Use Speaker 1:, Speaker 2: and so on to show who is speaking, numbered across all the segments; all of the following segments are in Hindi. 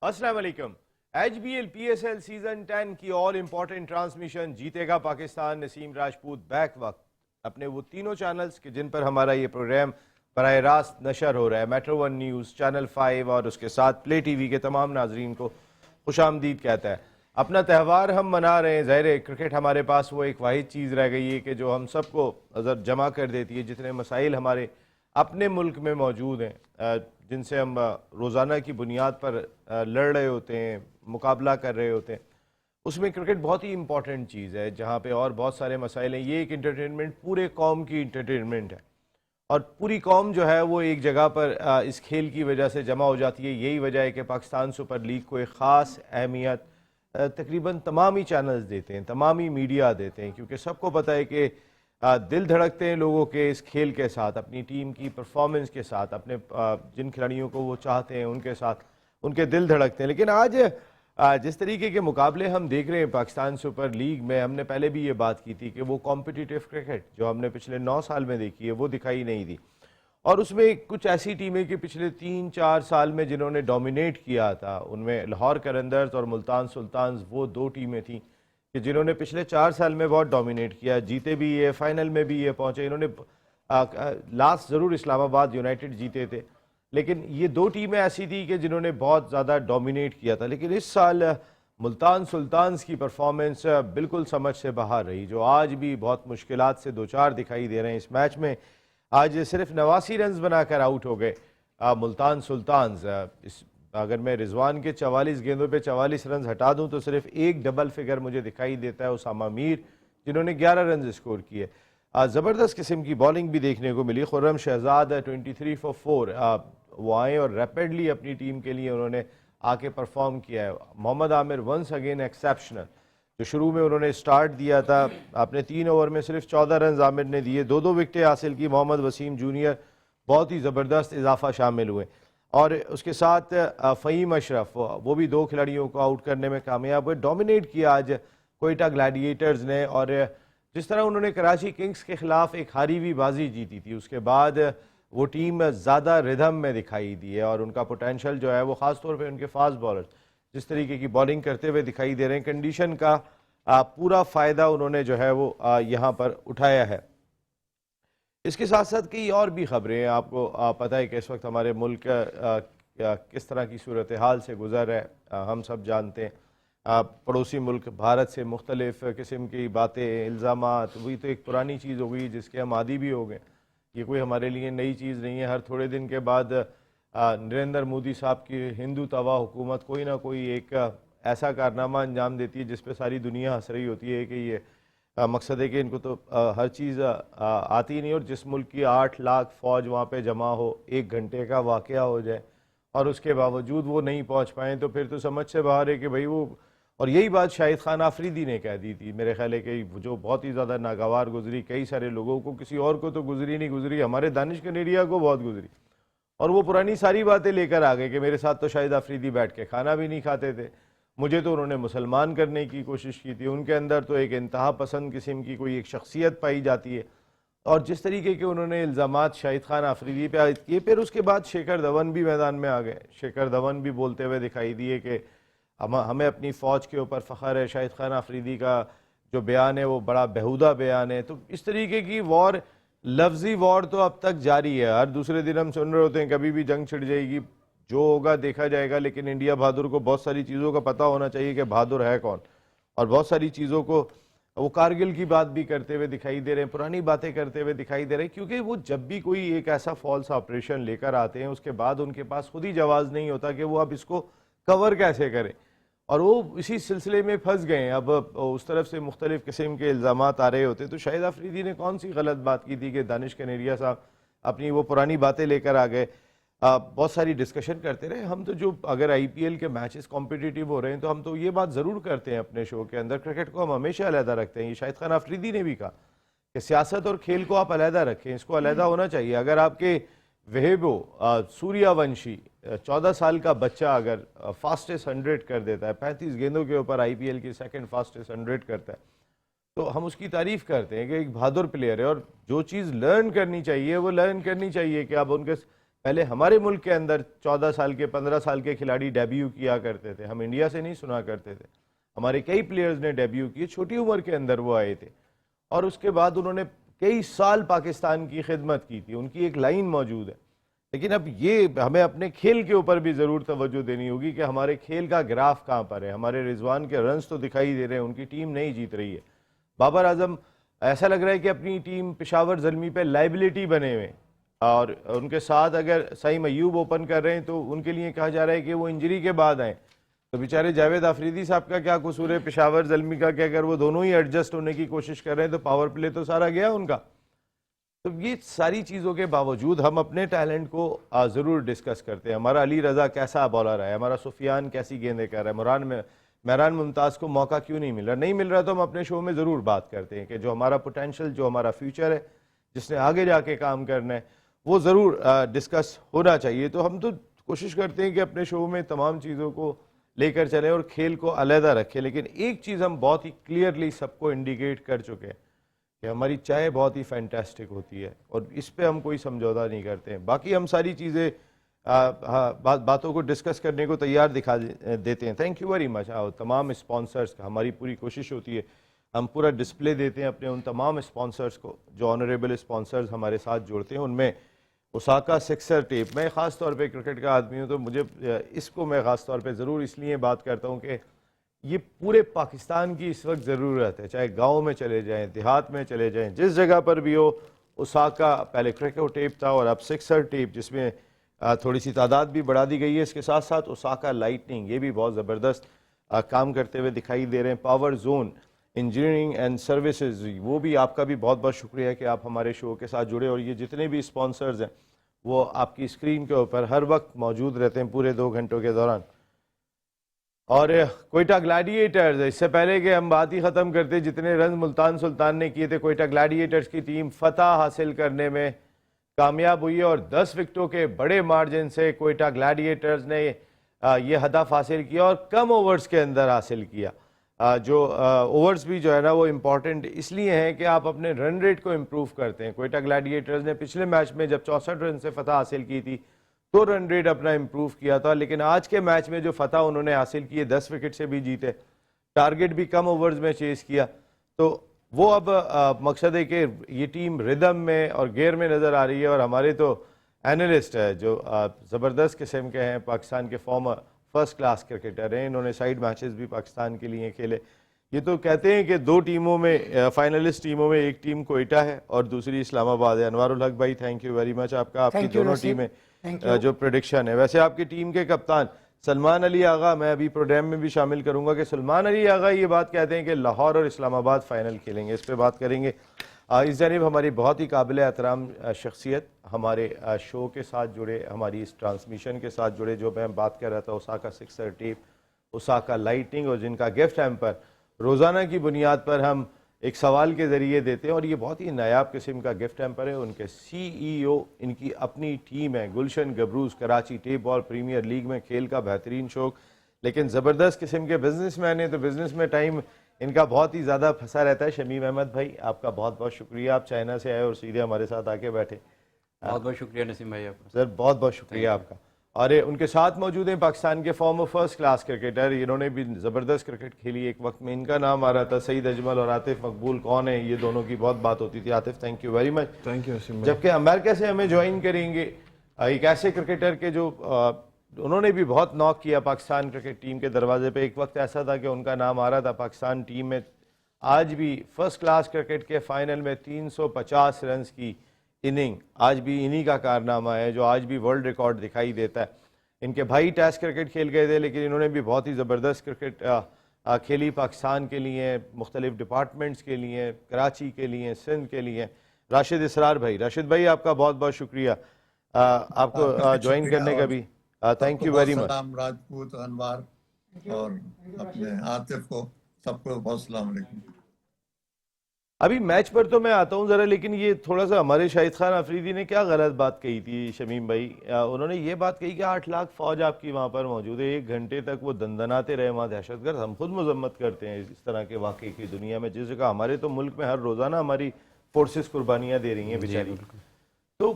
Speaker 1: अस्सलाम वालेकुम। HBL PSL सीजन 10 की ऑल इंपॉर्टेंट ट्रांसमिशन जीतेगा पाकिस्तान। नसीम राजपूत बैक वक्त अपने वो तीनों चैनल्स के जिन पर हमारा ये प्रोग्राम बराह रास्त नशर हो रहा है, मेट्रो वन न्यूज़, चैनल 5 और उसके साथ प्ले टीवी के तमाम नाजरीन को खुशामदीद कहता है। अपना त्यौहार हम मना रहे हैं। ज़ाहिर क्रिकेट हमारे पास वो एक वाहिद चीज़ रह गई है कि जो हम सबको जमा कर देती है। जितने मसाइल हमारे अपने मुल्क में मौजूद हैं, जिनसे हम रोज़ाना की बुनियाद पर लड़ रहे होते हैं, मुकाबला कर रहे होते हैं, उसमें क्रिकेट बहुत ही इंपॉर्टेंट चीज़ है। जहाँ पे और बहुत सारे मसाइल हैं, ये एक इंटरटेनमेंट, पूरे कौम की इंटरटेनमेंट है और पूरी कौम जो है वो एक जगह पर इस खेल की वजह से जमा हो जाती है। यही वजह है कि पाकिस्तान सुपर लीग को एक ख़ास अहमियत तकरीबन तमाम ही चैनल्स देते हैं, तमाम ही मीडिया देते हैं, क्योंकि सबको पता है कि दिल धड़कते हैं लोगों के इस खेल के साथ, अपनी टीम की परफॉर्मेंस के साथ, अपने जिन खिलाड़ियों को वो चाहते हैं उनके साथ उनके दिल धड़कते हैं। लेकिन आज जिस तरीके के मुकाबले हम देख रहे हैं पाकिस्तान सुपर लीग में, हमने पहले भी ये बात की थी कि वो कॉम्पिटिटिव क्रिकेट जो हमने पिछले 9 साल में देखी है वो दिखाई नहीं दी। और उसमें कुछ ऐसी टीमें कि पिछले 3-4 साल में जिन्होंने डोमिनेट किया था, उनमें लाहौर कलंदर्स और मुल्तान सुल्तान्स वो 2 टीमें थीं कि जिन्होंने पिछले 4 साल में बहुत डोमिनेट किया, जीते भी ये, फाइनल में भी ये पहुंचे। इन्होंने लास्ट ज़रूर इस्लामाबाद यूनाइटेड जीते थे, लेकिन ये 2 टीमें ऐसी थी कि जिन्होंने बहुत ज़्यादा डोमिनेट किया था। लेकिन इस साल मुल्तान सुल्तान्स की परफॉर्मेंस बिल्कुल समझ से बाहर रही, जो आज भी बहुत मुश्किलात से 2-4 दिखाई दे रहे हैं। इस मैच में आज सिर्फ 89 रन बनाकर आउट हो गए मुल्तान सुल्तान्स। इस अगर मैं रिजवान के 44 गेंदों पे 44 रन हटा दूं तो सिर्फ एक डबल फिगर मुझे दिखाई देता है, उसामा मीर, जिन्होंने 11 रन स्कोर किए। ज़बरदस्त किस्म की बॉलिंग भी देखने को मिली। खुर्रम शहजाद 23 फॉर 4 वो आए और रैपिडली अपनी टीम के लिए उन्होंने आके परफॉर्म किया है। Mohammad Aamir once again exceptional, जो शुरू में उन्होंने स्टार्ट दिया था, आपने 3 ओवर में सिर्फ 14 रन आमिर ने दिए, 2 विकेटें हासिल की। मोहम्मद वसीम जूनियर बहुत ही ज़बरदस्त इजाफा शामिल हुए और उसके साथ फ़हीम अशरफ, वो भी 2 खिलाड़ियों को आउट करने में कामयाब हुए। डोमिनेट किया आज कोयटा ग्लैडिएटर्स ने और जिस तरह उन्होंने कराची किंग्स के खिलाफ एक हारी हुई बाजी जीती थी, उसके बाद वो टीम ज़्यादा रिदम में दिखाई दी है और उनका पोटेंशियल जो है वो ख़ास तौर पे उनके फास्ट बॉलर्स जिस तरीके की बॉलिंग करते हुए दिखाई दे रहे हैं, कंडीशन का पूरा फ़ायदा उन्होंने जो है वो यहाँ पर उठाया है। इसके साथ साथ कई और भी खबरें हैं। आपको पता है कि इस वक्त हमारे मुल्क किस तरह की सूरत हाल से गुजर है, हम सब जानते हैं। पड़ोसी मुल्क भारत से मुख्तलिफ किस्म की बातें, इल्ज़ामात, वही तो एक पुरानी चीज़ हो गई जिसके हम आदी भी हो गए। ये कोई हमारे लिए नई चीज़ नहीं है। हर थोड़े दिन के बाद नरेंद्र मोदी साहब की हिंदू तवा हुकूमत कोई ना कोई एक ऐसा कारनामा अंजाम देती है जिस पे सारी दुनिया हंस रही होती है कि ये मकसद है कि इनको तो हर चीज़ आती नहीं, और जिस मुल्क की 8 लाख फ़ौज वहाँ पे जमा हो, 1 घंटे का वाक़या हो जाए और उसके बावजूद वो नहीं पहुँच पाएँ, तो फिर तो समझ से बाहर है कि भाई वो। और यही बात शाहिद खान आफरीदी ने कह दी थी, मेरे ख्याल है कि जो बहुत ही ज़्यादा नागवार गुजरी कई सारे लोगों को, किसी और को तो गुजरी नहीं गुजरी, हमारे दानिश कनेरिया को बहुत गुजरी। और वो पुरानी सारी बातें लेकर आ गए कि मेरे साथ तो शाहिद आफरीदी बैठ के खाना भी नहीं खाते थे, मुझे तो उन्होंने मुसलमान करने की कोशिश की थी, उनके अंदर तो एक इंतहा पसंद किस्म की कोई एक शख्सियत पाई जाती है। और जिस तरीके के उन्होंने इल्ज़ामात शाहिद खान आफरीदी पे आयद किए, फिर उसके बाद शेखर धवन भी मैदान में आ गए। शेखर धवन भी बोलते हुए दिखाई दिए कि हमें अपनी फ़ौज के ऊपर फ़ख्र है। शाहिद खान आफरीदी का जो बयान है वो बड़ा बेहुदा बयान है। तो इस तरीके की वॉर, लफ्ज़ी वॉर तो अब तक जारी है। हर दूसरे दिन हम सुन रहे होते हैं कभी भी जंग छिड़ जाएगी, जो होगा देखा जाएगा। लेकिन इंडिया बहादुर को बहुत सारी चीज़ों का पता होना चाहिए कि बहादुर है कौन, और बहुत सारी चीज़ों को वो कारगिल की बात भी करते हुए दिखाई दे रहे हैं, पुरानी बातें करते हुए दिखाई दे रहे हैं, क्योंकि वो जब भी कोई एक ऐसा फॉल्स ऑपरेशन लेकर आते हैं उसके बाद उनके पास खुद ही जवाब नहीं होता कि वो अब इसको कवर कैसे करें, और वो इसी सिलसिले में फंस गए हैं। अब उस तरफ से मुख्तलिफ किस्म के इल्ज़ामात आ रहे होते। तो शाहिद आफरीदी ने कौन सी गलत बात की थी कि दानिश कनेरिया साहब अपनी वो पुरानी बातें लेकर आ गए। बहुत सारी डिस्कशन करते रहे हम तो। जो अगर IPL के मैचेस कॉम्पिटिटिव हो रहे हैं तो हम तो ये बात ज़रूर करते हैं अपने शो के अंदर, क्रिकेट को हम हमेशा अलहदा रखते हैं। ये शाहिद खान आफरीदी ने भी कहा कि सियासत और खेल को आप अलहदा रखें, इसको अलहदा होना चाहिए। अगर आपके वेहेबो सूर्यवंशी 14 साल का बच्चा अगर फास्टेस्ट 100 कर देता है, 35 गेंदों के ऊपर IPL की सेकंड फास्टेस्ट 100 करता है, तो हम उसकी तारीफ़ करते हैं कि एक बहादुर प्लेयर है। और जो चीज़ लर्न करनी चाहिए वो लर्न करनी चाहिए कि अब उनके पहले हमारे मुल्क के अंदर 14 साल के 15 साल के खिलाड़ी डेब्यू किया करते थे, हम इंडिया से नहीं सुना करते थे। हमारे कई प्लेयर्स ने डेब्यू किए, छोटी उम्र के अंदर वो आए थे और उसके बाद उन्होंने कई साल पाकिस्तान की खिदमत की थी, उनकी एक लाइन मौजूद है। लेकिन अब ये हमें अपने खेल के ऊपर भी ज़रूर तवज्जो देनी होगी कि हमारे खेल का ग्राफ कहाँ पर है। हमारे रिजवान के रन्स तो दिखाई दे रहे हैं, उनकी टीम नहीं जीत रही है। बाबर आजम ऐसा लग रहा है कि अपनी टीम पेशावर ज़ल्मी पे लाइबिलिटी बने हुए, और उनके साथ अगर सईम अयूब ओपन कर रहे हैं तो उनके लिए कहा जा रहा है कि वो इंजरी के बाद आए। तो बेचारे जावेद आफरीदी साहब का क्या कसूर है पेशावर ज़ल्मी का, कि अगर वो दोनों ही एडजस्ट होने की कोशिश कर रहे हैं तो पावर प्ले तो सारा गया उनका। तो ये सारी चीज़ों के बावजूद हम अपने टैलेंट को ज़रूर डिस्कस करते हैं। हमारा अली रज़ा कैसा बॉलर है, हमारा सुफियान कैसी गेंदें कर रहा है, महरान मुमताज़ को मौका क्यों नहीं मिल रहा तो हम अपने शो में ज़रूर बात करते हैं कि जो हमारा पोटेंशियल, जो हमारा फ्यूचर है, जिसने आगे जाके काम करना है, वो ज़रूर डिस्कस होना चाहिए। तो हम तो कोशिश करते हैं कि अपने शो में तमाम चीज़ों को लेकर चलें और खेल को अलहदा रखें। लेकिन एक चीज़ हम बहुत ही क्लियरली सबको इंडिकेट कर चुके हैं कि हमारी चाय बहुत ही फैंटास्टिक होती है और इस पे हम कोई समझौता नहीं करते हैं। बाकी हम सारी चीज़ें बातों को डिस्कस करने को तैयार दिखा देते हैं। Thank you very much. तमाम स्पॉन्सर्स का हमारी पूरी कोशिश होती है, हम पूरा डिस्प्ले देते हैं अपने उन तमाम स्पॉन्सर्स को जो ऑनरेबल स्पॉन्सर्स हमारे साथ जोड़ते हैं। उनमें ओसाका सिक्सर टेप, मैं ख़ास तौर पे क्रिकेट का आदमी हूँ तो मुझे इसको मैं ख़ास तौर पे ज़रूर इसलिए बात करता हूँ कि ये पूरे पाकिस्तान की इस वक्त ज़रूरत है। चाहे गांव में चले जाएं, देहात में चले जाएं, जिस जगह पर भी हो, ओसाका पहले क्रिकेट टेप था और अब सिक्सर टेप, जिसमें थोड़ी सी तादाद भी बढ़ा दी गई है। इसके साथ साथ ओसाका लाइटनिंग, ये भी बहुत ज़बरदस्त काम करते हुए दिखाई दे रहे हैं। Power zone engineering and services, वो भी आपका भी बहुत बहुत शुक्रिया कि आप हमारे शो के साथ जुड़े। और ये जितने भी स्पॉन्सर्स हैं वो आपकी स्क्रीन के ऊपर हर वक्त मौजूद रहते हैं पूरे 2 घंटों के दौरान। और कोयटा ग्लैडिएटर्स, इससे पहले कि हम बात ही ख़त्म करते, जितने रन मुल्तान सुल्तान ने किए थे, कोयटा ग्लैडिएटर्स की टीम फतह हासिल करने में कामयाब हुई है और 10 विकेटों के बड़े मार्जिन से कोयटा ग्लैडिएटर्स ने ये हदफ हासिल किया और कम ओवर्स के अंदर हासिल किया। जो ओवर्स भी जो है ना वो इम्पॉर्टेंट इसलिए हैं कि आप अपने रन रेट को इम्प्रूव करते हैं। कोयटा ग्लैडिएटर्स ने पिछले मैच में जब 64 रन से फतह हासिल की थी तो रन रेट अपना इम्प्रूव किया था, लेकिन आज के मैच में जो फतह उन्होंने हासिल की है 10 विकेट से भी जीते, टारगेट भी कम ओवर्स में चेस किया। तो वो अब मकसद है कि ये टीम रिदम में और गेयर में नज़र आ रही है। और हमारे तो एनालिस्ट है जो ज़बरदस्त किस्म के हैं, पाकिस्तान के फॉर्मर फर्स्ट क्लास क्रिकेटर हैं, इन्होंने साइड मैचेस भी पाकिस्तान के लिए खेले। ये तो कहते हैं कि 2 टीमों में, फाइनलिस्ट टीमों में एक टीम कोयटा है और दूसरी इस्लामाबाद है। अनवारुल हक भाई, थैंक यू वेरी मच आपका, आपकी दोनों टीमें जो प्रेडिक्शन है। वैसे आपकी टीम के कप्तान सलमान अली आगा, मैं अभी प्रोग्राम में भी शामिल करूंगा कि सलमान अली आगा ये बात कहते हैं कि लाहौर और इस्लामाबाद फाइनल खेलेंगे, इस पर बात करेंगे। इस जानिब हमारी बहुत ही काबिल एहतराम शख्सियत हमारे शो के साथ जुड़े, हमारी इस ट्रांसमिशन के साथ जुड़े, जो मैं बात कर रहा था, Osaka sixer tape, Osaka lightning, और जिनका गिफ्ट हैम्पर रोज़ाना की बुनियाद पर हम एक सवाल के ज़रिए देते हैं। और ये बहुत ही नायाब किस्म का गिफ्ट हैम्पर है। उनके CEO, इनकी अपनी टीम है Gulshan Gabroos, Karachi tape ball premier league में खेल का बेहतरीन शौक, लेकिन ज़बरदस्त किस्म के बिजनेसमैन है, तो बिजनेस में टाइम इनका बहुत ही ज़्यादा फंसा रहता है। शमीम अहमद भाई, आपका बहुत बहुत शुक्रिया, आप चाइना से आए और सीधे हमारे साथ आके बैठे।
Speaker 2: बहुत बहुत शुक्रिया नसीम भाई आपका।
Speaker 1: सर बहुत बहुत शुक्रिया आपका। और उनके साथ मौजूद हैं पाकिस्तान के फॉर्मर फर्स्ट क्लास क्रिकेटर, इन्होंने भी ज़बरदस्त क्रिकेट खेली, एक वक्त में इनका नाम आ रहा था, सईद अजमल और आतिफ मकबूल कौन है, ये दोनों की बहुत बात होती थी। Atif, thank you very much.
Speaker 3: Thank you.
Speaker 1: जबकि अमेरिका से हमें ज्वाइन करेंगे एक ऐसे क्रिकेटर के जो उन्होंने भी बहुत नॉक किया पाकिस्तान क्रिकेट टीम के दरवाजे पे। एक वक्त ऐसा था कि उनका नाम आ रहा था पाकिस्तान टीम में, आज भी फर्स्ट क्लास क्रिकेट के फाइनल में 350 रन की इनिंग, आज भी इन्हीं का कारनामा है जो आज भी वर्ल्ड रिकॉर्ड दिखाई देता है। इनके भाई टेस्ट क्रिकेट खेल गए थे, लेकिन इन्होंने भी बहुत ही ज़बरदस्त क्रिकेट खेली पाकिस्तान के लिए, मुख्तलिफ डिपार्टमेंट्स के लिए, कराची के लिए, सिंध के लिए। राशिद इसरार भाई, राशिद भाई आपका बहुत बहुत शुक्रिया आपको ज्वाइन करने का भी, thank you very much.
Speaker 4: Rajput, Anwar और अपने आतिफ को सबको बहुत सलाम अलैकुम।
Speaker 1: अभी मैच पर तो मैं आता हूँ ज़रा, लेकिन ये थोड़ा सा हमारे शाहिद खान अफरीदी ने क्या गलत बात कही थी शमीम भाई, उन्होंने ये बात कही कि 8 लाख फौज आपकी वहाँ पर मौजूद है, 1 घंटे तक वो दंदनाते रहे वहाँ दहशतगर्द। हम खुद मजम्मत करते हैं इस तरह के वाक़े की दुनिया में, जिस जगह हमारे तो मुल्क में हर रोज़ाना हमारी फोर्सेस कुर्बानियाँ दे रही हैं बेचारी। तो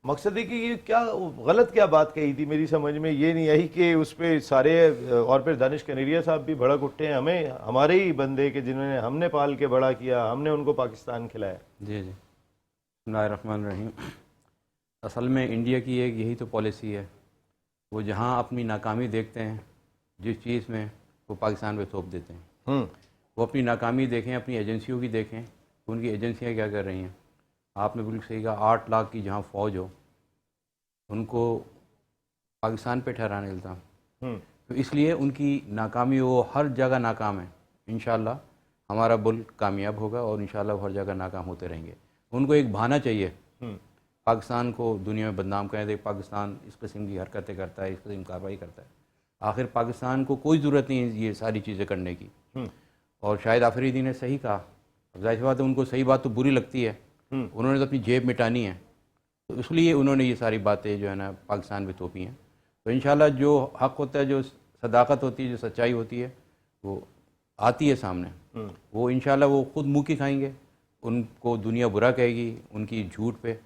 Speaker 1: मकसद है कि ये क्या गलत क्या बात कही थी, मेरी समझ में ये नहीं आई कि उस पे सारे और फिर दानिश कनेरिया साहब भी भड़क उठे हैं, हमें हमारे ही बंदे के जिन्होंने हमने पाल के बड़ा किया, हमने उनको पाकिस्तान खिलाया।
Speaker 2: जी जी, बिस्मिल्लाहिर्रहमानिर्रहीम। असल में इंडिया की एक यही तो पॉलिसी है, वो जहाँ अपनी नाकामी देखते हैं जिस चीज़ में, वो पाकिस्तान पे थोप देते हैं। वो अपनी नाकामी देखें, अपनी एजेंसियों की देखें, उनकी एजेंसियाँ क्या कर रही हैं। आपने बिल्कुल सही कहा, 8 लाख की जहाँ फ़ौज हो उनको पाकिस्तान पे ठहराने देता, तो इसलिए उनकी नाकामी वो हर जगह नाकाम है। इंशाल्लाह हमारा मुल्क कामयाब होगा और इंशाल्लाह वो हर जगह नाकाम होते रहेंगे। उनको एक बहाना चाहिए पाकिस्तान को दुनिया में बदनाम करें, देख पाकिस्तान इस किस्म की हरकतें करता है, इस किस्म की कार्रवाई करता है। आखिर पाकिस्तान को कोई ज़रूरत नहीं है ये सारी चीज़ें करने की। और शायद आफरीदी ने सही कहा, जाहिर बात है उनको सही बात तो बुरी लगती है, उन्होंने तो अपनी जेब मिटानी है, तो इसलिए उन्होंने ये सारी बातें जो है ना पाकिस्तान पे थोपी हैं। तो इंशाल्लाह जो हक़ होता है, जो सदाकत होती है, जो सच्चाई होती है, वो आती है सामने। वो इंशाल्लाह वो ख़ुद मुँह की खाएंगे, उनको दुनिया बुरा कहेगी उनकी झूठ पे।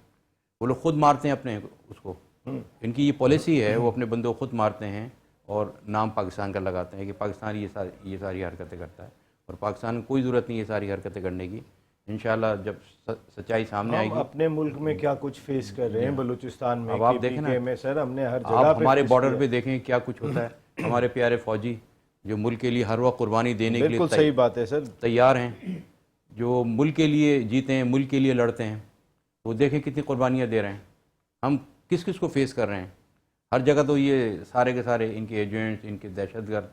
Speaker 2: वो लोग ख़ुद मारते हैं अपने उसको, इनकी ये पॉलिसी है, वो अपने बंदों को ख़ुद मारते हैं और नाम पाकिस्तान का लगाते हैं कि पाकिस्तान ये सारी हरकतें करता है, और पाकिस्तान को कोई ज़रूरत नहीं है ये सारी हरकतें करने की। इंशाल्लाह जब सच्चाई सामने आएगी।
Speaker 1: अपने मुल्क में क्या कुछ फेस कर रहे हैं बलूचिस्तान में,
Speaker 2: अब आप देखें ना,
Speaker 1: में सर हमने हर जगह
Speaker 2: आप
Speaker 1: पे
Speaker 2: हमारे
Speaker 1: फेस
Speaker 2: बॉर्डर
Speaker 1: किया।
Speaker 2: पे देखें क्या कुछ होता है। हमारे प्यारे फौजी जो मुल्क के लिए हर वक्त कुर्बानी देने के लिए
Speaker 1: बिल्कुल सही बात है सर,
Speaker 2: तैयार हैं, जो मुल्क के लिए जीते हैं, मुल्क के लिए लड़ते हैं, वो देखें कितनी कुर्बानियाँ दे रहे हैं। हम किस किस को फेस कर रहे हैं। हर जगह तो ये सारे के सारे इनके एजेंट्स, इनके दहशतगर्द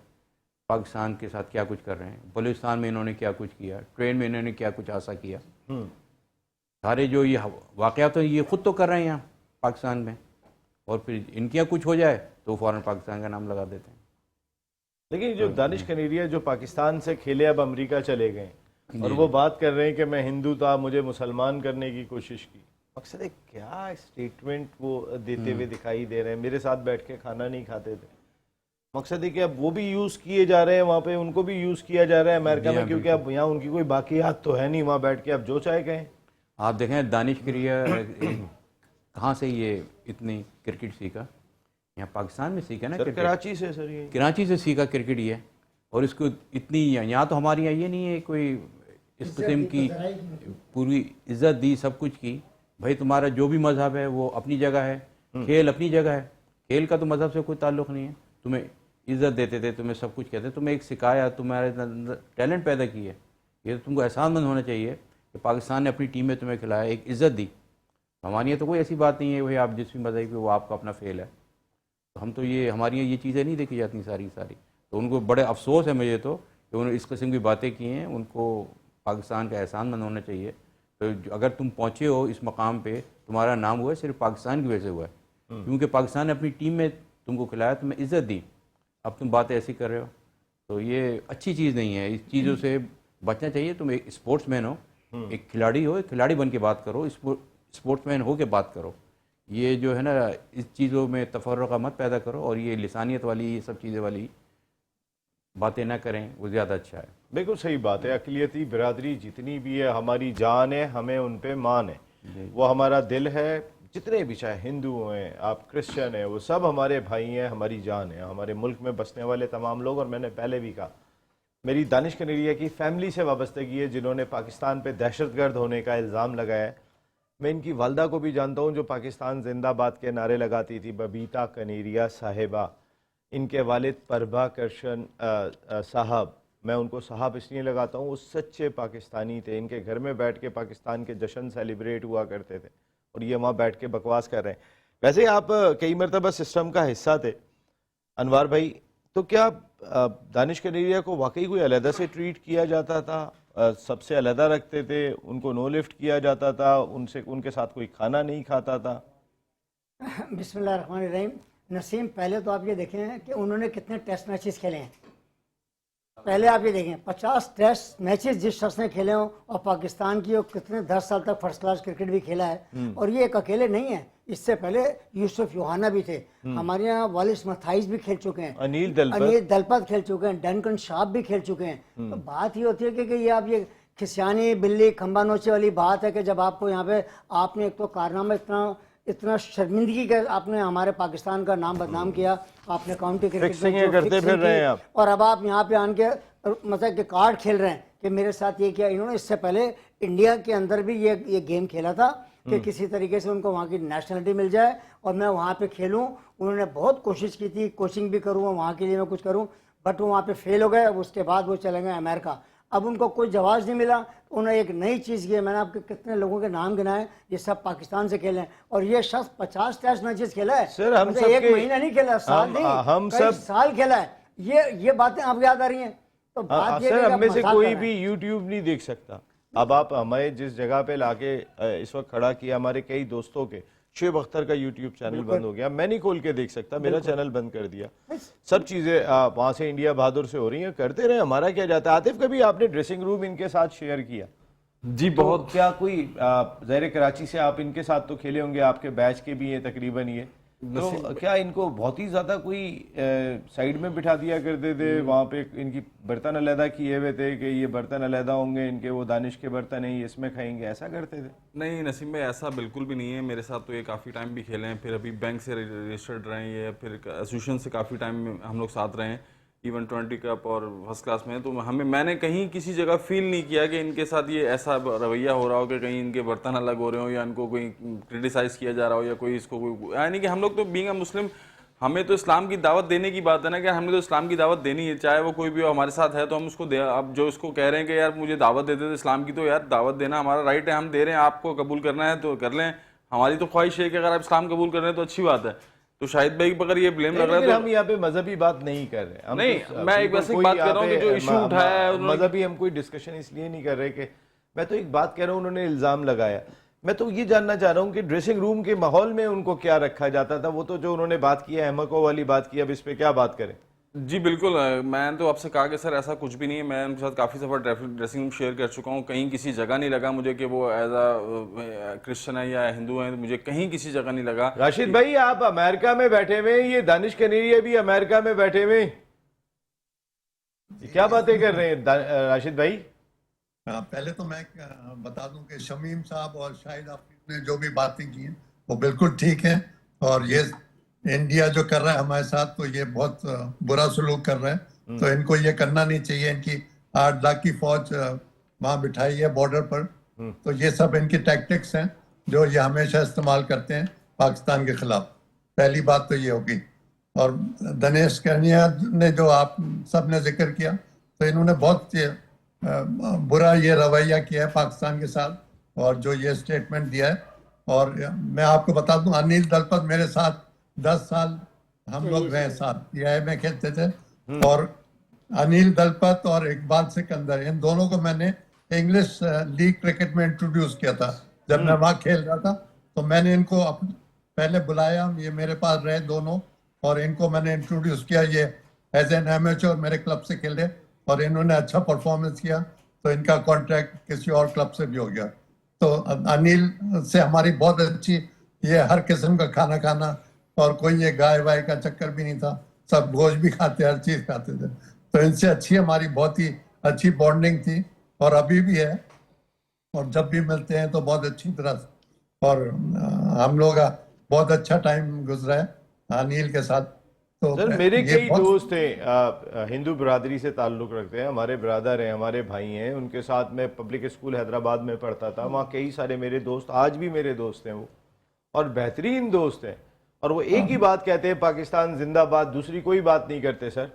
Speaker 2: पाकिस्तान के साथ क्या कुछ कर रहे हैं। बलूचिस्तान में इन्होंने क्या कुछ किया, ट्रेन में इन्होंने क्या कुछ आशा किया, सारे जो ये वाक़यात तो ये ख़ुद तो कर रहे हैं यहाँ पाकिस्तान में, और फिर इनके यहाँ कुछ हो जाए तो फ़ौरन पाकिस्तान का नाम लगा देते हैं।
Speaker 1: लेकिन जो दानिश कनेरिया जो पाकिस्तान से खेले अब अमेरिका चले गए और वो बात कर रहे हैं कि मैं हिंदू था, मुझे मुसलमान करने की कोशिश की। मकसद है क्या स्टेटमेंट वो देते हुए दिखाई दे रहे हैं। मेरे साथ बैठ के खाना नहीं खाते थे। मकसद है कि अब वो भी यूज़ किए जा रहे हैं, वहाँ पे उनको भी यूज़ किया जा रहा है अमेरिका में, क्योंकि अब यहाँ उनकी कोई बाकियात तो है नहीं, वहाँ बैठ के अब जो चाहे कहें।
Speaker 2: आप देखें दानिश कनेरिया कहाँ से ये इतनी क्रिकेट सीखा, यहाँ पाकिस्तान में सीखा ना
Speaker 1: सर,
Speaker 2: क्रिकेट।
Speaker 1: कराची से सर, ये
Speaker 2: कराची से सीखा क्रिकेट ये, और इसको इतनी यहाँ तो हमारे यहाँ ये नहीं है कोई इस किस्म की पूरी इज्जत दी, सब कुछ की। भाई तुम्हारा जो भी मजहब है वो अपनी जगह है, खेल अपनी जगह है, खेल का तो मजहब से कोई ताल्लुक़ नहीं है। तुम्हें इज्जत देते थे, तुम्हें सब कुछ कहते, तुम्हें एक सिखाया, तुम्हारे अंदर टैलेंट पैदा की है। ये तो तुमको एहसानमंद होना चाहिए कि पाकिस्तान ने अपनी टीम में तुम्हें खिलाया, एक इज़्ज़त दी। हमारे यहाँ तो कोई ऐसी बात नहीं है भाई आप जिस भी मज़हब पे वो आपका अपना फेल है। तो हम तो ये हमारे यहाँ ये चीज़ें नहीं देखी जाती सारी। तो उनको बड़े अफसोस है मुझे तो कि उन्होंने इस किस्म की बातें की हैं। उनको पाकिस्तान का एहसानमंद होना चाहिए। तो अगर तुम पहुँचे हो इस मकाम पे, तुम्हारा नाम हुआ है सिर्फ पाकिस्तान की वजह से हुआ है, क्योंकि पाकिस्तान ने अपनी टीम में तुमको खिलाया, तुम्हें इज़्ज़त दी। अब तुम बातें ऐसी कर रहे हो तो ये अच्छी चीज़ नहीं है। इस चीज़ों से बचना चाहिए। तुम एक स्पोर्ट्समैन हो, एक खिलाड़ी हो, एक खिलाड़ी बन के बात करो, स्पोर्ट्समैन हो के बात करो। ये जो है ना, इस चीज़ों में तफर्रुक़ मत पैदा करो, और ये लिसानियत वाली ये सब चीज़ें वाली बातें ना करें, वो ज़्यादा अच्छा है।
Speaker 1: बिल्कुल सही बात है। अक़लियती बिरादरी जितनी भी है हमारी जान है, हमें उन पे मान है, वो हमारा दिल है। जितने भी चाहे हिंदू हैं, आप क्रिश्चियन हैं, वो सब हमारे भाई हैं, हमारी जान है। हमारे मुल्क में बसने वाले तमाम लोग, और मैंने पहले भी कहा, मेरी दानिश कनेरिया की फ़ैमिली से वाबस्तगी है जिन्होंने पाकिस्तान पे दहशतगर्द होने का इल्ज़ाम लगाया है। मैं इनकी वालदा को भी जानता हूँ जो पाकिस्तान जिंदाबाद के नारे लगाती थी, बबीता कनेरिया साहिबा। इनके वालिद परभा कृष्ण साहब, मैं उनको साहब इसलिए लगाता हूँ, वो सच्चे पाकिस्तानी थे। इनके घर में बैठ के पाकिस्तान के जश्न सेलिब्रेट हुआ करते थे, और ये वहाँ बैठ के बकवास कर रहे हैं। वैसे आप कई मरतबा सिस्टम का हिस्सा थे अनवार भाई, तो क्या दानिश कनेरिया को वाकई कोई अलहदा से ट्रीट किया जाता था? सबसे अलहदा रखते थे, उनको नो लिफ्ट किया जाता था, उनके साथ कोई खाना नहीं खाता था?
Speaker 3: बिस्मिल्लाहिर्रहमानिर्रहीम। नसीम, पहले तो आप ये देखें कि उन्होंने कितने टेस्ट मैचेस खेले हैं। पहले आप ये देखें 50 टेस्ट मैचेस जिस शख्स ने खेले हों, और पाकिस्तान की कितने 10 साल तक फर्स्ट क्लास क्रिकेट भी खेला है। और ये एक अकेले नहीं है, इससे पहले यूसुफ योहाना भी थे, हमारे यहाँ वालिस मथाइस भी खेल चुके हैं, अनिल दलपत खेल चुके हैं, डनकन शार्प भी खेल चुके हैं। तो बात ये होती है कि ये आप ये खिसियानी बिल्ली खंबा नोचे वाली बात है कि जब आपको यहाँ पे आपने एक तो कारनामा इतना इतना शर्मिंदगी का आपने हमारे पाकिस्तान का नाम बदनाम किया, आपने काउंटी क्रिकेट
Speaker 1: फिक्सिंग
Speaker 3: में जो
Speaker 1: करते
Speaker 3: फिक्सिंग
Speaker 1: फिर रहे
Speaker 3: की,
Speaker 1: हैं आप।
Speaker 3: और अब आप यहाँ पे आन के मतलब कि कार्ड खेल रहे हैं कि मेरे साथ ये किया। इन्होंने इससे पहले इंडिया के अंदर भी ये गेम खेला था कि किसी तरीके से उनको वहाँ की नेशनलिटी मिल जाए और मैं वहाँ पे खेलूँ। उन्होंने बहुत कोशिश की थी, कोचिंग भी करूँ वहाँ के लिए मैं कुछ करूँ, बट वो वहाँ पे फेल हो गए। उसके बाद वो चले गए अमेरिका। अब उनको कोई जवाब नहीं मिला। उन्होंने एक नई चीज़ की, मैंने आपके कितने लोगों के नाम गिनाए, ये सब पाकिस्तान से खेले हैं और ये शख्स 50 टेस्ट मैचेस खेला है
Speaker 1: सर, हम
Speaker 3: मतलब
Speaker 1: सबके-
Speaker 3: एक महीना नहीं खेला, साल
Speaker 1: हम-
Speaker 3: नहीं,
Speaker 1: हम
Speaker 3: कई
Speaker 1: सब-
Speaker 3: साल खेला है। ये बातें आपको याद आ रही हैं? तो बात ये
Speaker 1: सर,
Speaker 3: है कि
Speaker 1: हम में
Speaker 3: आप
Speaker 1: से
Speaker 3: मजाक
Speaker 1: कोई
Speaker 3: कर रहे
Speaker 1: भी
Speaker 3: हैं।
Speaker 1: यूट्यूब नहीं देख सकता। अब आप हमें जिस जगह पे लाके इस वक्त खड़ा किया, हमारे कई दोस्तों के शुएब अख्तर का यूट्यूब चैनल बंद हो गया, मैं नहीं खोल के देख सकता, मेरा चैनल बंद कर दिया। सब चीजें वहां से इंडिया बहादुर से हो रही हैं, करते रहे, हमारा क्या जाता है। आतिफ, कभी आपने ड्रेसिंग रूम इनके साथ शेयर किया?
Speaker 5: जी बहुत।
Speaker 1: तो क्या कोई ज़ाहिर कराची से आप इनके साथ तो खेले होंगे, आपके बैच के भी हैं तकरीबन ये, तो क्या इनको बहुत ही ज्यादा कोई साइड में बिठा दिया करते थे? वहाँ पे इनकी बर्तन अलहदा किए हुए थे कि ये बर्तन अलहदा होंगे, इनके वो दानिश के बर्तन हैं, ये इसमें खाएंगे, ऐसा करते थे?
Speaker 5: नहीं नसीम भाई, ऐसा बिल्कुल भी नहीं है। मेरे साथ तो ये काफ़ी टाइम भी खेले हैं, फिर अभी बैंक से रजिस्टर्ड रहे हैं, ये फिर एसोसिएशन से काफ़ी टाइम हम लोग साथ रहे हैं, इवन 20 कप और फर्स्ट क्लास में। तो मैंने कहीं किसी जगह फील नहीं किया कि इनके साथ ये ऐसा रवैया हो रहा हो कि कहीं इनके बर्तन अलग हो रहे हो या इनको कोई क्रिटिसाइज़ किया जा रहा हो या कोई इसको कोई, यानी कि हम लोग तो बीइंग अ मुस्लिम, हमें तो इस्लाम की दावत देने की बात है ना, कि हमने तो इस्लाम की दावत देनी है, चाहे वो कोई भी हो हमारे साथ है तो हम उसको दे। अब जो इसको कह रहे हैं कि यार मुझे दावत देते थे इस्लाम की, तो यार दावत देना हमारा राइट है, हम दे रहे हैं, आपको कबूल करना है तो कर लें। हमारी तो ख्वाहिश है कि अगर आप इस्लाम कबूल कर रहे हैं तो अच्छी बात है। तो शाहिद भाई पर अगर ये ब्लेम लग रहा है तो
Speaker 1: हम यहाँ पे मजहबी बात नहीं कर रहे। हम
Speaker 5: नहीं,
Speaker 1: तो
Speaker 5: मैं एक
Speaker 1: बिल्कुल
Speaker 5: बेसिक बात कर रहा हूँ कि जो इशू उठाया है उन्होंने,
Speaker 1: मजहबी हम कोई डिस्कशन इसलिए नहीं कर रहे कि, मैं तो एक बात कह रहा हूँ, उन्होंने इल्जाम लगाया। मैं तो ये जानना चाह रहा हूँ कि ड्रेसिंग रूम के माहौल में उनको क्या रखा जाता था? वो तो जो उन्होंने बात की है, अहमकों वाली बात की, अब इस पे क्या बात करें?
Speaker 5: जी बिल्कुल। मैं तो आपसे कहा कि सर ऐसा कुछ भी नहीं है। मैं उनके साथ काफ़ी सफ़र ड्रेसिंग रूम शेयर कर चुका हूँ, कहीं किसी जगह नहीं लगा मुझे कि वो एज अ क्रिश्चियन है या हिंदू है, मुझे कहीं किसी जगह नहीं लगा।
Speaker 1: राशिद भाई, आप अमेरिका में बैठे हुए, ये दानिश कनेरिया भी अमेरिका में बैठे हुए, क्या बातें कर रहे हैं राशिद भाई?
Speaker 4: पहले तो मैं बता दूं कि शमीम साहब और शाहिद आफरीदी ने जो भी बातें की हैं वो बिल्कुल ठीक है, और ये इंडिया जो कर रहा है हमारे साथ तो ये बहुत बुरा सलूक कर रहा है, तो इनको ये करना नहीं चाहिए। इनकी 8 लाख की फौज वहाँ बिठाई है बॉर्डर पर, तो ये सब इनकी टैक्टिक्स हैं जो ये हमेशा इस्तेमाल करते हैं पाकिस्तान के खिलाफ। पहली बात तो ये होगी। और दिनेश कनिया ने जो आप सब ने जिक्र किया, तो इन्होंने बहुत बुरा ये रवैया किया है पाकिस्तान के साथ, और जो ये स्टेटमेंट दिया है। और मैं आपको बता दूं, अनिल दलपत मेरे साथ 10 साल हम लोग रहे साथ, पीआई में खेलते थे, और अनिल दलपत और इकबाल सिकंदर, इन दोनों को मैंने इंग्लिश लीग क्रिकेट में इंट्रोड्यूस किया था जब मैं वहाँ खेल रहा था। तो मैंने इनको पहले बुलाया, ये मेरे पास रहे दोनों, और इनको मैंने इंट्रोड्यूस किया। ये एज एन एमेच्योर मेरे क्लब से खेले और इन्होंने अच्छा परफॉर्मेंस किया, तो इनका कॉन्ट्रैक्ट किसी और क्लब से भी हो गया। तो अनिल से हमारी बहुत अच्छी, ये हर किस्म का खाना खाना, और कोई ये गाय वाय का चक्कर भी नहीं था, सब गोश्त भी खाते, हर चीज खाते थे। तो इनसे अच्छी हमारी बहुत ही अच्छी बॉन्डिंग थी, और अभी भी है, और जब भी मिलते हैं तो बहुत अच्छी तरह से, और हम लोग का बहुत अच्छा टाइम गुजरा है अनिल के साथ। तो
Speaker 1: सर, मेरे कई दोस्त हैं हिंदू बिरादरी से ताल्लुक़ रखते हैं, हमारे ब्रदर हैं, हमारे भाई हैं, उनके साथ मैं पब्लिक स्कूल हैदराबाद में पढ़ता था, वहाँ कई सारे मेरे दोस्त आज भी मेरे दोस्त हैं वो, और बेहतरीन दोस्त हैं, और वो एक ही बात कहते हैं, पाकिस्तान जिंदाबाद, दूसरी कोई बात नहीं करते सर,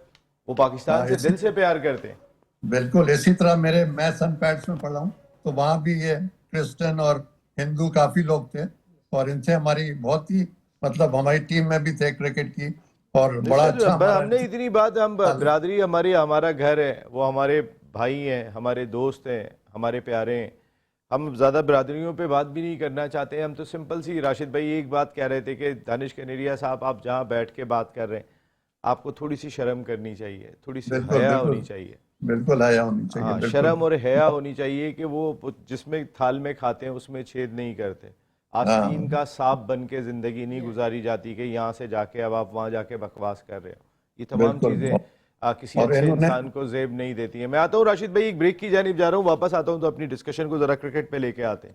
Speaker 1: वो पाकिस्तान से दिल से प्यार करते हैं।
Speaker 4: बिल्कुल इसी तरह मैं सन पैट्स में पढ़ा हूँ, तो वहाँ भी ये क्रिश्चियन और हिंदू काफी लोग थे, और इनसे हमारी बहुत ही, मतलब हमारी टीम में भी थे क्रिकेट की, और बड़ा अच्छा
Speaker 1: हमने इतनी बात, हम बिरादरी, हमारा घर है, वो हमारे भाई हैं, हमारे दोस्त हैं, हमारे प्यारे हैं, हम ज़्यादा बिरादरियों पे बात भी नहीं करना चाहते। हम तो सिंपल सी, राशिद भाई एक बात कह रहे थे कि दानिश कनेरिया साहब, आप जहाँ बैठ के बात कर रहे हैं, आपको थोड़ी सी शर्म करनी चाहिए, थोड़ी सी हया होनी चाहिए।
Speaker 4: बिल्कुल हया होनी चाहिए।
Speaker 1: हाँ, शर्म और हया होनी चाहिए कि वो जिसमें थाल में खाते हैं उसमें छेद नहीं करते। आस्तीन का सांप बन के जिंदगी नहीं गुजारी जाती कि यहाँ से जाके अब आप वहाँ जाके बकवास कर रहे हो। ये तमाम चीजें किसी अच्छे इंसान को जेब नहीं देती है। मैं आता हूँ राशिद भाई, एक ब्रेक की जानिब जा रहा हूँ, वापस आता हूँ तो अपनी डिस्कशन को जरा क्रिकेट पे लेके आते हैं।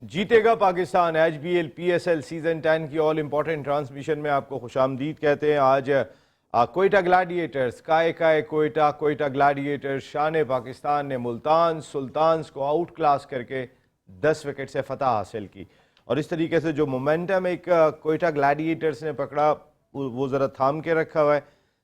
Speaker 1: जीतेगा पाकिस्तान HBL PSL सीजन 10 की ऑल इंपॉर्टेंट ट्रांसमिशन में आपको खुशामदीद कहते हैं। आज कोयटा ग्लैडिएटर्स कोयटा ग्लैडिएटर्स शान पाकिस्तान ने मुल्तान सुल्तान्स को आउट क्लास करके 10 विकेट से फतह हासिल की। और इस तरीके से जो मोमेंटम एक कोयटा ग्लैडिएटर्स ने पकड़ा वो ज़रा थाम के रखा हुआ है,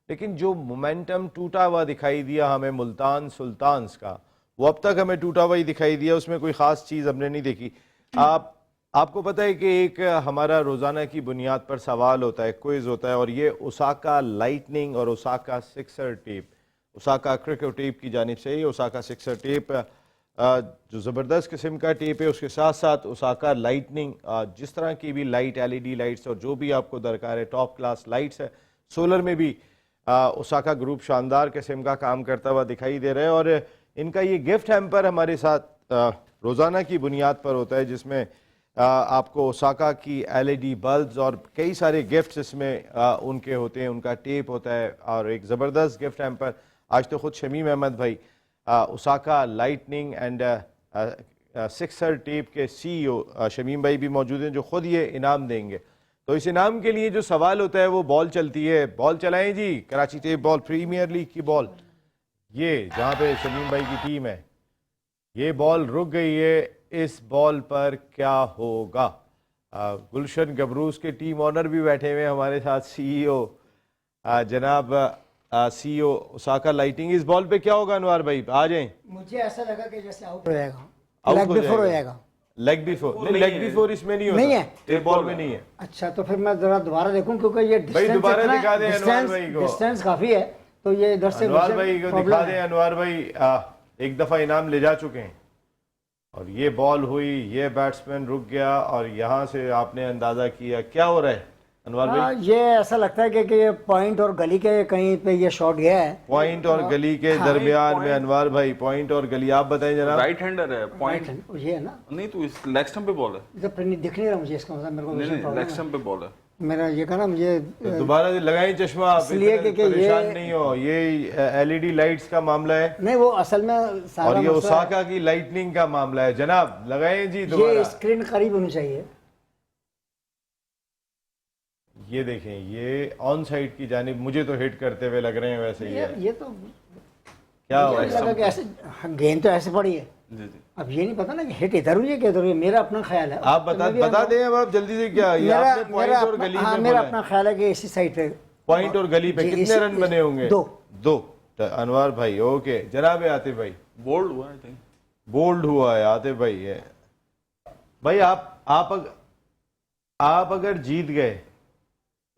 Speaker 1: लेकिन जो मोमेंटम टूटा हुआ दिखाई दिया हमें मुल्तान सुल्तान्स का, वो अब तक हमें टूटा हुआ ही दिखाई दिया, उसमें कोई ख़ास चीज़ हमने नहीं देखी। आपको पता है कि एक हमारा रोज़ाना की बुनियाद पर सवाल होता है, क्विज होता है, और ये ओसाका लाइटनिंग और Osaka sixer tape, Osaka cricket tape की जानिब से, ये ओसाका सिक्सर टेप जो ज़बरदस्त किस्म का टेप है, उसके साथ साथ ओसाका लाइटनिंग, जिस तरह की भी लाइट LED लाइट्स और जो भी आपको दरकार है टॉप क्लास लाइट्स है, सोलर में भी ओसाका ग्रुप शानदार किस्म का काम करता हुआ दिखाई दे रहा है। और इनका ये गिफ्ट हैम्पर हमारे साथ रोज़ाना की बुनियाद पर होता है, जिसमें आपको ओसाका की LED बल्ब्स और कई सारे गिफ्ट्स इसमें उनके होते हैं, उनका टेप होता है और एक ज़बरदस्त गिफ्ट हैम्पर। आज तो ख़ुद शमीम अहमद भाई Osaka lightning and sixer tape के CEO शमीम भाई भी मौजूद हैं, जो ख़ुद ये इनाम देंगे। तो इस इनाम के लिए जो सवाल होता है वो बॉल चलती है, बॉल चलाएं जी, Karachi tape ball premier league की बॉल, ये जहाँ पे शमीम भाई की टीम है, ये बॉल रुक गई है, इस बॉल पर क्या होगा? गुलशन गबरूस के टीम ऑनर भी बैठे हुए हैं हमारे साथ, CEO जनाब CEO ओसाका लाइटिंग। इस बॉल पे क्या होगा अनवार भाई, आ जाएं।
Speaker 3: मुझे ऐसा लगा कि जैसे आउट हो जाएगा,
Speaker 1: आउट
Speaker 3: लेग
Speaker 1: हो
Speaker 3: बिफोर हो
Speaker 1: जाएगा।
Speaker 3: जाएगा।
Speaker 1: लेग बिफोर नहीं, लेग बिफोर इसमें नहीं होता,
Speaker 3: नहीं है?
Speaker 1: टेप बॉल में नहीं है।
Speaker 3: अच्छा, तो फिर मैं जरा दोबारा देखूं, क्योंकि ये
Speaker 1: भाई दोबारा दिखा दें अनवार भाई को,
Speaker 3: डिस्टेंस काफी है, तो ये इधर से
Speaker 1: अनवार भाई को दिखा दें। अनवार भाई एक दफा इनाम ले जा चुके हैं, और ये बॉल हुई, ये बैट्समैन रुक गया, और यहाँ से आपने अंदाजा किया क्या हो रहा है अनवार भाई?
Speaker 3: ये ऐसा लगता है कि ये पॉइंट और गली के कहीं पे ये शॉट गया है,
Speaker 1: पॉइंट और गली के दरमियान में। अनवार भाई पॉइंट और गली आप बताएं जनाब।
Speaker 5: राइट हैंडर है, पॉइंट
Speaker 3: ये है ना,
Speaker 5: नहीं तो इस लेग स्टंप पे बॉल है।
Speaker 3: जब दिख नहीं रहा मुझे इसका मतलब, मेरे को
Speaker 5: नहीं
Speaker 3: विजन
Speaker 5: नहीं,
Speaker 3: प्रॉब्लम
Speaker 5: लेग
Speaker 3: है।
Speaker 5: स्टंप पे बॉल है।
Speaker 3: मेरा ये कहना मुझे
Speaker 1: तो दोबारा लगाएं चश्मा, आप
Speaker 3: इसलिए
Speaker 1: इतने
Speaker 3: कि ये-
Speaker 1: परेशान नहीं हो, ये LED लाइट्स का मामला है
Speaker 3: नहीं, वो असल में सारा
Speaker 1: और ये
Speaker 3: मसला
Speaker 1: ओसाका की लाइटनिंग का मामला है। जनाब लगाएं जी
Speaker 3: है,
Speaker 1: दोबारा।
Speaker 3: ये स्क्रीन करीब होनी चाहिए।
Speaker 1: ये देखें, ये ऑन साइड की जानिब मुझे तो हिट करते हुए लग रहे हैं, वैसे ही है।
Speaker 3: ये तो
Speaker 1: क्या हुआ
Speaker 3: मुझे लगा कि ऐसे गेंद तो ऐसे पड़ी है,
Speaker 5: जी जी।
Speaker 3: अब ये नहीं पता ना कि हिट इधर हुई है कि इधर हुई है, मेरा अपना ख्याल है।
Speaker 1: आप बता दें अब आप जल्दी से, क्या ये आपने पॉइंट और गली में
Speaker 3: मेरा
Speaker 1: बोला
Speaker 3: अपना ख्याल है कि इसी साइड पे
Speaker 1: पॉइंट और गली पे
Speaker 3: जी,
Speaker 1: कितने
Speaker 3: इसी-
Speaker 1: रन बने होंगे?
Speaker 3: दो।
Speaker 1: तो अनवार भाई ओके, जनाब आतिफ भाई
Speaker 5: बोल्ड हुआ आई थिंक।
Speaker 1: बोल्ड हुआ है आतिफ भाई। है भाई आप अगर जीत गए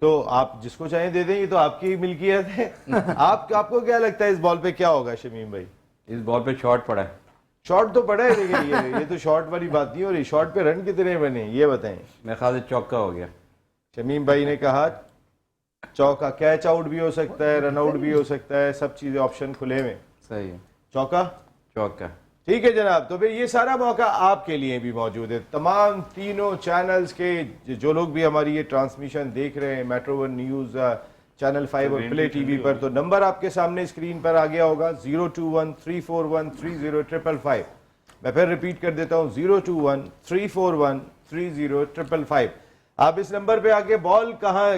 Speaker 1: तो आप जिसको चाहे दे दें, ये तो आपकी मिल्कियत है। आपको क्या लगता है इस बॉल पे क्या होगा शमीम भाई?
Speaker 2: इस बॉल पे शॉट पड़ा है।
Speaker 1: शॉट तो पड़ा है, लेकिन ये तो शॉट वाली बात नहीं हो रही। शॉट पे रन कितने बने ये बताएं।
Speaker 2: मेरे ख्याल से चौका हो गया।
Speaker 1: शमीम भाई ने कहा चौका, कैच आउट भी हो सकता है, रन आउट भी हो सकता है, सब चीजें ऑप्शन खुले में।
Speaker 2: सही है,
Speaker 1: चौका
Speaker 2: चौका।
Speaker 1: ठीक है जनाब। तो फिर ये सारा मौका आपके लिए भी मौजूद है। तमाम तीनों चैनल्स के जो लोग भी हमारी ये ट्रांसमिशन देख रहे हैं, मेट्रो 1 न्यूज़, चैनल 5 और प्ले TV पर, तो नंबर आपके सामने स्क्रीन पर आ गया होगा 021-341-3055। मैं फिर रिपीट कर देता हूँ 021-341-3055। आप इस नंबर पे आके बॉल कहाँ,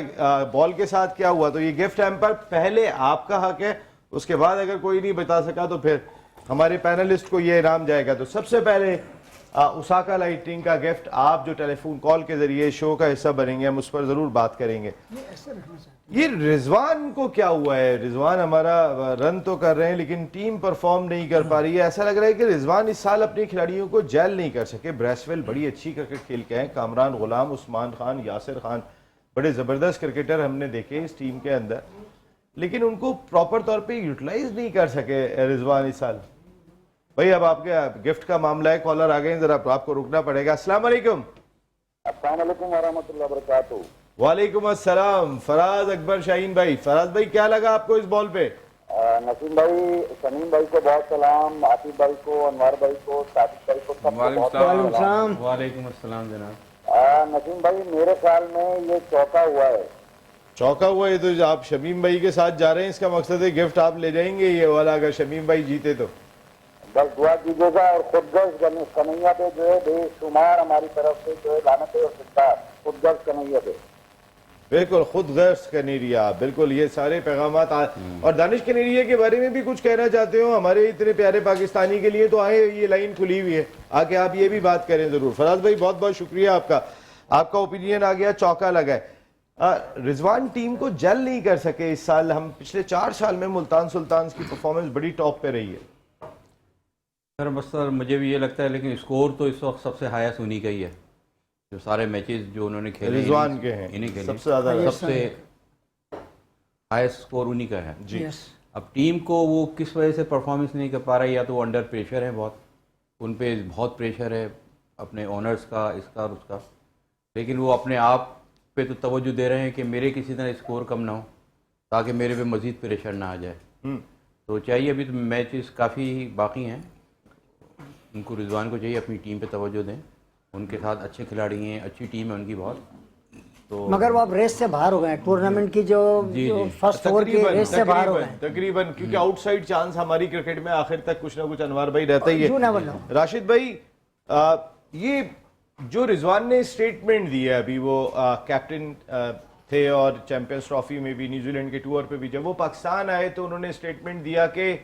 Speaker 1: बॉल के साथ क्या हुआ, तो ये गिफ्ट हैम्पर पहले आपका हक है, उसके बाद अगर कोई नहीं बता सका तो फिर हमारे पैनलिस्ट को ये इनाम जाएगा। तो सबसे पहले ओसाका लाइटिंग का गिफ्ट, आप जो टेलीफोन कॉल के जरिए शो का हिस्सा बनेंगे, हम उस पर जरूर बात करेंगे। ये रिजवान को क्या हुआ है? रिजवान हमारा रन तो कर रहे हैं लेकिन टीम परफॉर्म नहीं कर पा रही है। ऐसा लग रहा है कि रिजवान इस साल अपने खिलाड़ियों को जेल नहीं कर सके। ब्रेसवेल बड़ी अच्छी क्रिकेट खेल के हैं, कामरान गुलाम, उस्मान खान, यासिर खान, बड़े जबरदस्त क्रिकेटर हमने देखे इस टीम के अंदर, लेकिन उनको प्रॉपर तौर पर यूटिलाइज नहीं कर सके रिजवान इस साल। भाई अब आपके गिफ्ट का मामला है, कॉलर आ गए, जरा आपको रुकना पड़ेगा। अस्सलाम वालेकुम।
Speaker 6: अस्सलाम वालेकुम वरहमतुल्लाहि वबरकातुहू।
Speaker 1: वालेकुम अस्सलाम। फराज अकबर शाहीन भाई, फराज भाई क्या लगा आपको इस बॉल पे?
Speaker 6: नसीम भाई, शमीम भाई को बहुत सलाम, आतिफ भाई को, अनवार भाई को, सादिक भाई को, सबको बहुत
Speaker 3: वालेकुम
Speaker 6: बहुत सलाम।
Speaker 3: सलाम।
Speaker 2: वालेकुम अस्सलाम जनाब।
Speaker 6: नसीम भाई, मेरे ख्याल में ये चौका हुआ है।
Speaker 1: चौका हुआ है तो आप शमीम भाई के साथ जा रहे हैं, इसका मकसद है गिफ्ट आप ले जाएंगे ये वाला, अगर शमीम भाई जीते तो।
Speaker 6: बस दुआ कीजिएगा और खुदगर्ज कन्हैया पे जो है बेशुमार हमारी तरफ से जो है लानत और सिद्धार खुदगर्ज कन्हैया पे।
Speaker 1: बिल्कुल, खुद गर्ज कनेरिया, बिल्कुल ये सारे पैगामात और दानिश कनेरिया के बारे में भी कुछ कहना चाहते हो हमारे इतने प्यारे पाकिस्तानी के लिए, तो आए, ये लाइन खुली हुई है, आके आप ये भी बात करें जरूर। फराज भाई बहुत बहुत शुक्रिया आपका ओपिनियन आ गया, चौका लगा है। रिजवान टीम को जल नहीं कर सके इस साल, हम पिछले 4 साल में मुल्तान सुल्तान की परफॉर्मेंस बड़ी टॉप पे रही है
Speaker 2: सर। बस सर मुझे भी ये लगता है, लेकिन स्कोर तो इस वक्त सबसे हाईएस्ट उन्हीं का ही है, जो सारे मैचेस जो उन्होंने खेले
Speaker 1: रिजवान के हैं,
Speaker 2: इन्हीं के
Speaker 1: सबसे ज्यादा,
Speaker 2: सबसे हाईएस्ट स्कोर उन्हीं का है
Speaker 1: जी।
Speaker 2: अब टीम को वो किस वजह से परफॉर्मेंस नहीं कर पा रहा है, या तो वो अंडर प्रेशर है, बहुत उन पे बहुत प्रेशर है अपने ओनर्स का, इसका और उसका, लेकिन वो अपने आप पे तो तवज्जो दे रहे हैं कि मेरे किसी तरह स्कोर कम ना हो ताकि मेरे पे मज़ीद प्रेशर ना आ जाए। तो चाहिए, अभी तो मैचेस काफ़ी बाकी हैं, उनको रिजवान को चाहिए अपनी टीम पे तवज्जो दें, उनके साथ अच्छे खिलाड़ी हैं, अच्छी टीम है उनकी बहुत। तो
Speaker 3: मगर वो अब रेस से बाहर हो गए, टूर्नामेंट की जो फर्स्ट ओवर की रेस से बाहर हो गए
Speaker 1: तकरीबन, क्योंकि आउटसाइड चांस हमारी क्रिकेट में आखिर तक कुछ ना कुछ अनवार भाई रहता ही है। राशिद भाई, ये जो रिजवान ने स्टेटमेंट दिया अभी, वो कैप्टन थे और चैंपियंस ट्रॉफी में भी, न्यूजीलैंड के टूर पे भी, जब वो पाकिस्तान आए तो उन्होंने स्टेटमेंट दिया कि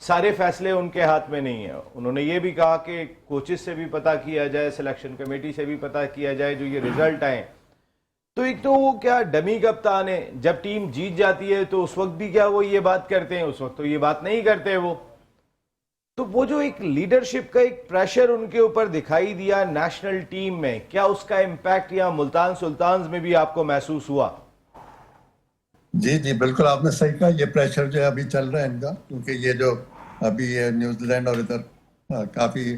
Speaker 1: सारे फैसले उनके हाथ में नहीं है। उन्होंने ये भी कहा कि कोचेस से भी पता किया जाए, सिलेक्शन कमेटी से भी पता किया जाए जो ये रिजल्ट आए। तो एक तो वो क्या डमी कप्तान है, जब टीम जीत जाती है तो उस वक्त भी क्या वो ये बात करते हैं, उस वक्त तो ये बात नहीं करते वो। तो वो जो एक लीडरशिप का एक प्रेशर उनके ऊपर दिखाई दिया नेशनल टीम में, क्या उसका इम्पैक्ट या मुल्तान सुल्तान में भी आपको महसूस हुआ?
Speaker 4: जी जी बिल्कुल, आपने सही कहा, ये प्रेशर जो है अभी चल रहा है इनका, क्योंकि ये जो अभी ये न्यूजीलैंड और इधर काफ़ी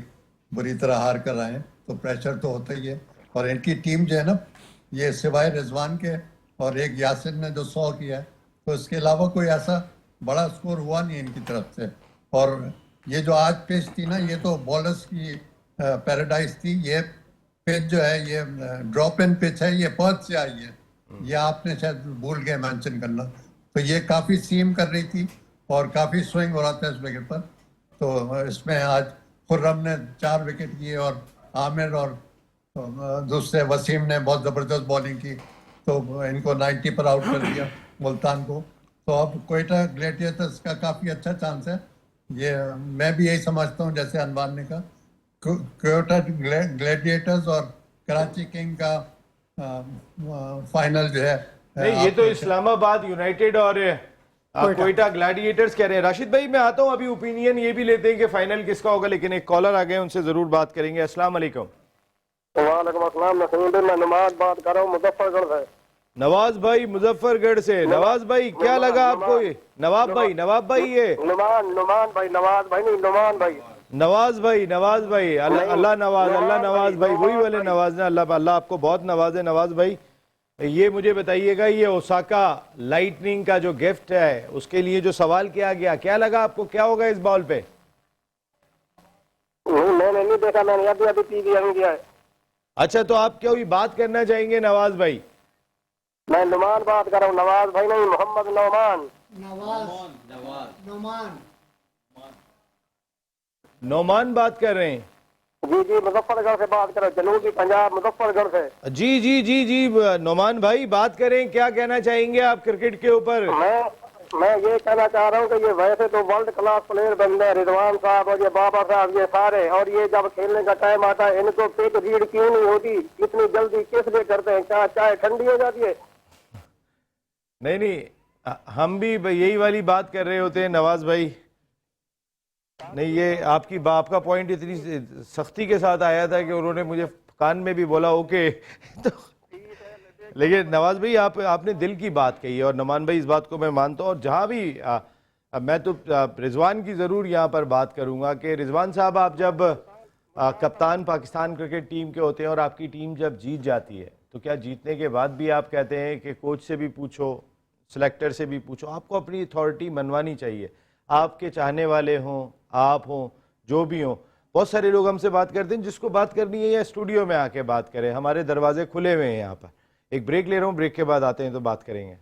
Speaker 4: बुरी तरह हार कर रहे हैं, तो प्रेशर तो होता ही है। और इनकी टीम जो है ना, ये सिवाय रिजवान के और एक यासिर ने जो 100 किया है, तो इसके अलावा कोई ऐसा बड़ा स्कोर हुआ नहीं इनकी तरफ से। और ये जो आज पिच थी ना, ये तो बॉलर्स की पैराडाइज थी। ये पिच जो है, ये ड्रॉप इन पिच है, ये पर्थ से आई है, ये आपने शायद भूल गए मेंशन करना। तो ये काफ़ी सीम कर रही थी और काफ़ी स्विंग हो रहा था इस विकेट पर। तो इसमें आज खुर्रम ने 4 विकेट किए और आमिर और दूसरे वसीम ने बहुत ज़बरदस्त बॉलिंग की, तो इनको 90 पर आउट कर दिया मुल्तान को। तो अब कोयटा ग्लैडिएटर्स का काफ़ी अच्छा चांस है। ये मैं भी यही समझता हूँ, जैसे अनवर ने कहा, कोयटा ग्लैडिएटर्स और कराची किंग का फाइनल जो है।
Speaker 1: नहीं, ये तो इस्लामाबाद यूनाइटेड और कोयटा ग्लैडिएटर्स कह रहे हैं। राशिद भाई, मैं आता हूं, अभी ओपिनियन ये भी लेते हैं कि फाइनल किसका होगा, लेकिन एक कॉलर आ गए, उनसे जरूर बात करेंगे। अस्सलाम वालेकुम।
Speaker 6: वालेकुम अस्सलाम, मैं नमाज बात कर रहा हूँ मुजफ्फरगढ़ से।
Speaker 1: नवाज भाई मुजफ्फरगढ़ से। नवाज भाई, क्या लगा आपको ये? नवाब भाई ये
Speaker 6: नुमान भाई, नवाज भाई नहीं, नुमान भाई,
Speaker 1: नवाज भाई, अल्लाह नवाज भाई, वही वाले नवाज ने, अल्लाह आपको बहुत नवाजे। नवाज भाई, ये मुझे बताइएगा, ये ओसाका लाइटनिंग का जो गिफ्ट है उसके लिए जो सवाल किया गया, क्या लगा आपको, क्या होगा इस बॉल पे?
Speaker 6: मैंने नहीं देखा, मैंने अभी टीवी ऑन किया है।
Speaker 1: अच्छा, तो आप क्या हुई बात करना चाहेंगे नवाज भाई?
Speaker 6: मैं नुमान बात कर रहा हूँ, नवाज भाई नहीं, मोहम्मद
Speaker 1: नौमान बात कर रहे हैं।
Speaker 6: जी मुजफ्फरगढ़ से बात कर रहे, जनूबी पंजाब मुजफ्फरगढ़ से।
Speaker 1: जी नौमान भाई बात करें, क्या कहना चाहेंगे आप क्रिकेट के ऊपर?
Speaker 6: मैं ये कहना चाह रहा हूँ कि ये वैसे तो वर्ल्ड क्लास प्लेयर बंदे हैं, रिजवान साहब और ये बाबा साहब, ये सारे, और ये जब खेलने का टाइम आता है इनको पिच रीड क्यों नहीं होती, इतनी जल्दी किस लिए करते हैं? क्या चाय ठंडी हो जाती है?
Speaker 1: नहीं, हम भी यही वाली बात कर रहे होते हैं नवाज भाई। नहीं, ये आपकी बाप का पॉइंट इतनी सख्ती के साथ आया था कि उन्होंने मुझे कान में भी बोला ओके तो लेकिन नवाज भाई, आपने दिल की बात कही है और नमान भाई इस बात को मैं मानता हूँ। और जहाँ भी मैं तो रिजवान की ज़रूर यहाँ पर बात करूँगा कि रिजवान साहब, आप जब कप्तान पाकिस्तान क्रिकेट टीम के होते हैं और आपकी टीम जब जीत जाती है, तो क्या जीतने के बाद भी आप कहते हैं कि कोच से भी पूछो, सिलेक्टर से भी पूछो, आपको अपनी अथॉरिटी मनवानी चाहिए? आपके चाहने वाले हों, आप हों, जो भी हों, बहुत सारे लोग हमसे बात करते हैं, जिसको बात करनी है या स्टूडियो में आके बात करें, हमारे दरवाजे खुले हुए हैं यहाँ पर। एक ब्रेक ले रहा हूँ, ब्रेक के बाद आते हैं तो बात करेंगे।